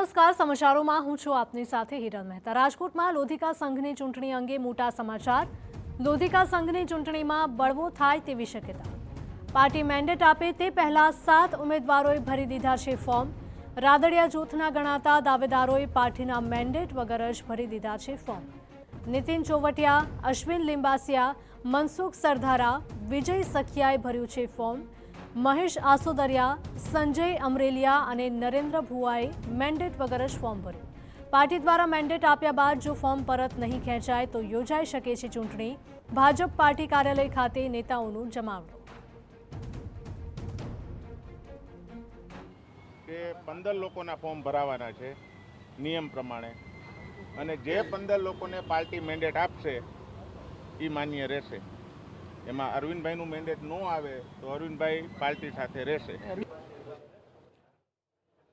નમસ્કાર, સમાચારોમાં હું છું આપની સાથે હિરલ મહેતા। રાજકોટમાં લોધિકા સંઘની ચૂંટણી અંગે મોટા સમાચાર। લોધિકા સંઘની ચૂંટણીમાં બળવો થાય તેવી શક્યતા। પાર્ટી મેન્ડેટ આપે તે પહેલા 7 ઉમેદવારોએ ભરી દીધા છે ફોર્મ। રાદડિયા જૂથના ગણાતા દાવેદારોએ પાર્ટીના મેન્ડેટ વગર જ ભરી દીધા છે ફોર્મ। નીતિન ચોવટિયા, અશ્વિન લિંબાસિયા, મનસુખ સરધારા, વિજય સખિયાએ ભર્યું છે ફોર્મ। મહેશ આસોદરિયા, સંજય અમરેલિયા અને નરેન્દ્ર ભુવાએ મેન્ડેટ વગર જ ફોર્મ ભર્યું। પાર્ટી દ્વારા મેન્ડેટ આપ્યા બાદ જો ફોર્મ પરત નહીં ખેંચાય તો યોજાઈ શકે છે ચૂંટણી। ભાજપ પાર્ટી કાર્યાલય ખાતે નેતાઓનું જમાવડો। કે 15 લોકોના ફોર્મ ભરાવાના છે નિયમ પ્રમાણે, અને જે 15 લોકોને પાર્ટી મેન્ડેટ આપશે એ માન્ય રહેશે। એમાં અરવિંદભાઈનું મેન્ડેટ ન આવે તો અરવિંદભાઈ પાર્ટી સાથે રહેશે।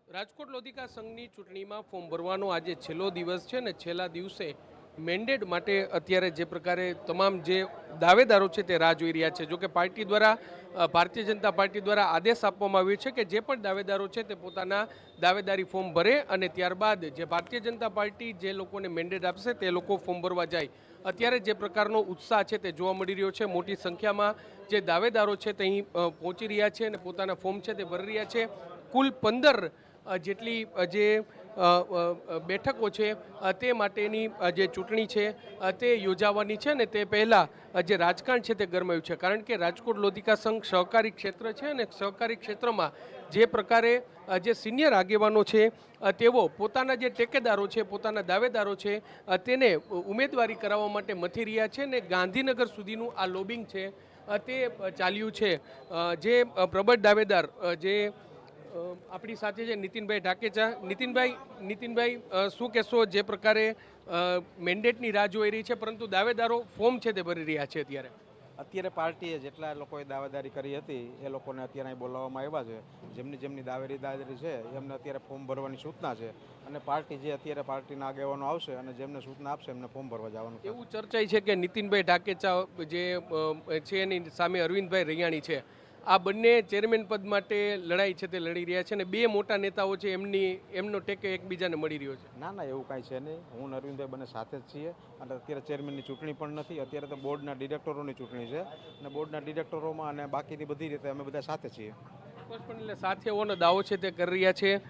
રાજકોટ લોધિકા સંઘની ચૂંટણીમાં ફોર્મ ભરવાનો આજે છેલ્લો દિવસ છે ને છેલ્લા દિવસે મેન્ડેટ માટે અત્યારે જે પ્રકારે તમામ જે દાવેદારો છે તે રાહ જોઈ રહ્યા છે। જો કે પાર્ટી દ્વારા ભારતીય જનતા પાર્ટી દ્વારા આદેશ આપવામાં આવ્યો છે કે જે પણ દાવેદારો છે તે પોતાના દાવેદારી ફોર્મ ભરે અને ત્યારબાદ જે ભારતીય જનતા પાર્ટી જે લોકોને મેન્ડેટ આપશે તે લોકો ફોર્મ ભરવા જાય। અત્યારે જે પ્રકારનો ઉત્સાહ છે તે જોવા મળી રહ્યો છે। મોટી સંખ્યામાં જે દાવેદારો છે તે અહીં પહોંચી રહ્યા છે અને પોતાના ફોર્મ છે તે ભરી રહ્યા છે। કુલ 15 જેટલી જે બેઠકો છે તે માટેની જે ચૂંટણી છે તે યોજાવાની છે ને તે પહેલાં જે રાજકારણ છે તે ગરમાયું છે। કારણ કે રાજકોટ લોધિકા સંઘ સહકારી ક્ષેત્ર છે અને સહકારી ક્ષેત્રમાં જે પ્રકારે જે સિનિયર આગેવાનો છે તેઓ પોતાના જે ટેકેદારો છે, પોતાના દાવેદારો છે તેને ઉમેદવારી કરાવવા માટે મથી રહ્યા છે ને ગાંધીનગર સુધીનું આ લોબિંગ છે તે ચાલ્યું છે। જે પ્રબળ દાવેદાર જે આપણી સાથે છે નીતિનભાઈ ઢાકેચા। નીતિનભાઈ શું કહેશો, જે પ્રકારે મેન્ડેટની રાહ જોઈ રહી છે પરંતુ દાવેદારો ફોર્મ છે તે ભરી રહ્યા છે અત્યારે પાર્ટીએ જેટલા લોકોએ દાવેદારી કરી હતી એ લોકોને અત્યારે અહીં બોલાવવામાં આવ્યા છે। જેમની દાવેદારી છે એમને અત્યારે ફોર્મ ભરવાની સૂચના છે અને પાર્ટી જે અત્યારે પાર્ટીના આગેવાનો આવશે અને જેમને સૂચના આપશે એમને ફોર્મ ભરવા જવાનું છે। એવું ચર્ચાય છે કે નીતિનભાઈ ઢાકેચા જે છે એની સામે અરવિંદભાઈ રૈયાણી છે, આ બંને ચેરમેન પદ માટે લડાઈ છે તે લડી રહ્યા છે અને બે મોટા નેતાઓ છે એમનો ટેકે એકબીજાને મળી રહ્યો છે। ના એવું કાંઈ છે નહીં। હું અરવિંદભાઈ બંને સાથે જ છીએ અને અત્યારે ચેરમેનની ચૂંટણી પણ નથી, અત્યારે તો બોર્ડના ડિરેક્ટરોની ચૂંટણી છે અને બોર્ડના ડિરેક્ટરોમાં અને બાકીની બધી રીતે અમે બધા સાથે છીએ। એટલે સાથે હોવાનો દાવો છે તે કરી રહ્યા છે।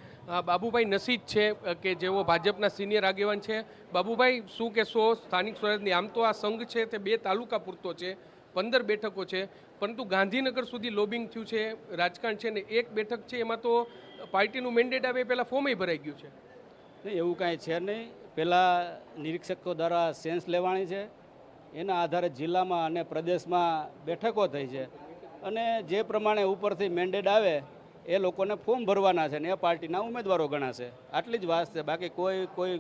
બાબુભાઈ નસીદ છે કે જેઓ ભાજપના સિનિયર આગેવાન છે। બાબુભાઈ શું કહેશો, સ્થાનિક સ્વરાજની આમ તો આ સંઘ છે તે 2 તાલુકા પૂરતો છે, 15 બેઠકો છે, પરંતુ ગાંધીનગર સુધી લોબિંગ થયું છે, રાજકારણ છે ને 1 બેઠક છે એમાં તો પાર્ટીનું મેન્ડેટ આવે પહેલાં ફોર્મે ભરાઈ ગયું છે। નહીં એવું કાંઈ છે નહીં। પહેલાં નિરીક્ષકો દ્વારા સેન્સ લેવાની છે, એના આધારે જિલ્લામાં અને પ્રદેશમાં બેઠકો થઈ છે અને જે પ્રમાણે ઉપરથી મેન્ડેટ આવે એ લોકોને ફોર્મ ભરવાના છે ને એ પાર્ટીના ઉમેદવારો ગણાશે। આટલી જ વાત છે, બાકી કોઈ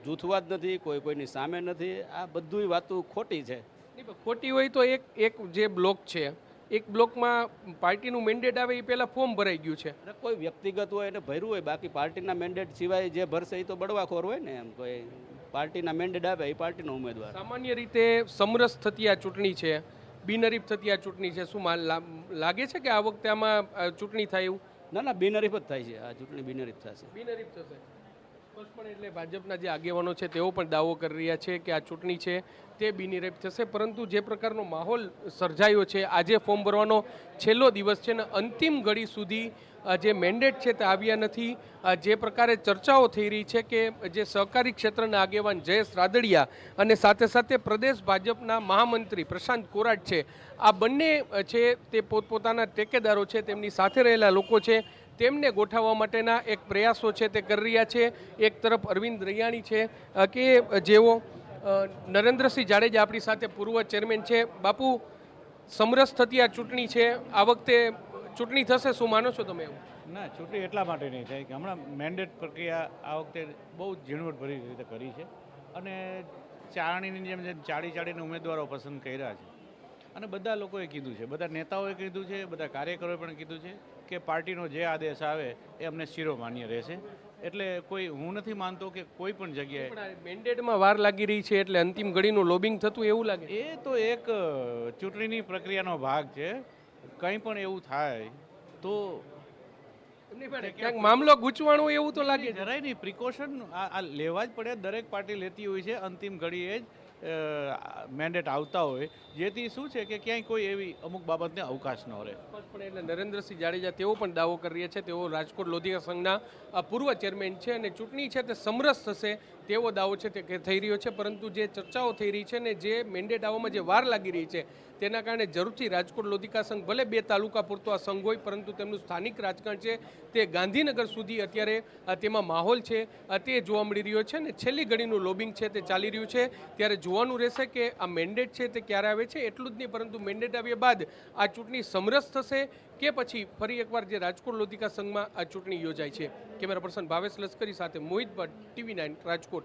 જૂથવાદ નથી, કોઈની સામે નથી। આ બધું વાતો ખોટી છે। ખોટી હોય તો એક જે બ્લોક છે, એક બ્લોકમાં પાર્ટીનું મેન્ડેટ આવે એ પહેલાં ફોર્મ ભરાઈ ગયું છે। કોઈ વ્યક્તિગત હોય એને ભર્યું હોય, બાકી પાર્ટીના મેન્ડેટ સિવાય જે ભરશે એ તો બળવાખોર હોય ને। એમ કોઈ પાર્ટીના મેન્ડેટ આવે એ પાર્ટીનો ઉમેદવાર। સામાન્ય રીતે સમરસ થતી આ ચૂંટણી છે, બિનહરીફ થતી આ ચૂંટણી છે, શું લાગે છે કે આ વખતે આમાં ચૂંટણી થાય એવું? ના બિનહરીફ જ થાય છે, આ ચૂંટણી બિનહરીફ થશે। બિનહરીફ થશે પણ એટલે ભાજપના જે આગેવાનો છે તેઓ પણ દાવો કરી રહ્યા છે કે આ ચૂંટણી છે તે બિનહરીફ થશે। પરંતુ જે પ્રકારનો માહોલ સર્જાયો છે, આજે ફોર્મ ભરવાનો છેલ્લો દિવસ છે ને અંતિમ ઘડી સુધી જે મેન્ડેટ છે તે આવ્યા નથી। જે પ્રકારે ચર્ચાઓ થઈ રહી છે કે જે સહકારી ક્ષેત્રના આગેવાન જયેશ રાદડિયા અને સાથે સાથે પ્રદેશ ભાજપના મહામંત્રી પ્રશાંત કોરાટ છે, આ બંને છે તે પોતપોતાના ટેકેદારો છે, તેમની સાથે રહેલા લોકો છે તેમને ગોઠવવા માટેના એક પ્રયાસો છે તે કરી રહ્યા છે। એક તરફ અરવિંદ રૈયાણી છે કે જેઓ નરેન્દ્રસિંહ જાડેજા આપણી સાથે પૂર્વ ચેરમેન છે। બાપુ, સમરસ થતી આ ચૂંટણી છે, આ વખતે ચૂંટણી થશે, શું માનો છો તમે એવું? ના, ચૂંટણી એટલા માટે નહીં થાય કે હમણાં મેન્ડેટ પ્રક્રિયા આ વખતે બહુ ઝીણવટભરી રીતે કરી છે અને ચારણીની જેમ ચાળીને ઉમેદવારો પસંદ કર્યા છે અને બધા લોકોએ કીધું છે, બધા નેતાઓએ કીધું છે, બધા કાર્યકરોએ પણ કીધું છે કે પાર્ટીનો જે આદેશ આવે એ અમને શિરોમાન્ય રહેશે। એટલે હું નથી માનતો કે કોઈ પણ જગ્યાએ મેન્ડેટમાં વાર લાગી રહી છે એટલે અંતિમ ઘડીનું લોબિંગ થતું એવું લાગે? એ તો એક ચૂંટણીની પ્રક્રિયાનો ભાગ છે। કંઈ પણ એવું થાય તો એમની માટે ક્યાંક મામલો ગૂંચવાણો એવું તો લાગે છે. જરાય નહીં, પ્રિકોશન આ લેવા જ પડે. દરેક પાર્ટી લેતી હોય છે અંતિમ ઘડીએ જ મેન્ડેટ આવતા હોય, જેથી શું છે કે ક્યાંય કોઈ એવી અમુક બાબતને અવકાશ ન રહે. પણ એટલે નરેન્દ્રસિંહ જાડેજા તેઓ પણ દાવો કરી રહ્યા છે. તેઓ રાજકોટ લોધિકા સંઘના પૂર્વ ચેરમેન છે અને ચૂંટણી છે તે સમરસ થશે તેવો દાવો છે તે થઈ રહ્યો છે. પરંતુ જે ચર્ચાઓ થઈ રહી છે ને જે મેન્ડેટ આવવામાં જે વાર લાગી રહી છે તેના કારણે જરૂરથી રાજકોટ લોધિકા સંઘ ભલે 2 તાલુકા પૂરતો આ સંઘ હોય, પરંતુ તેમનું સ્થાનિક રાજકારણ છે તે ગાંધીનગર સુધી અત્યારે તેમાં માહોલ છે તે જોવા મળી રહ્યો છે ને છેલ્લી ઘડીનું લોબિંગ છે તે ચાલી રહ્યું છે. ત્યારે જોવાનું રહેશે કે આ મેન્ડેટ છે તે ક્યારે આવે છે. એટલું જ નહીં, પરંતુ મેન્ડેટ આવ્યા બાદ આ ચૂંટણી સમરસ થશે કે પછી ફરી એકવાર જે રાજકોટ લોધિકા સંઘમાં આ ચૂંટણી યોજાય છે. કેમેરા પર્સન ભાવેશ લશ્કરી સાથે મોહિત ભટ્ટ, TV9 રાજકોટ.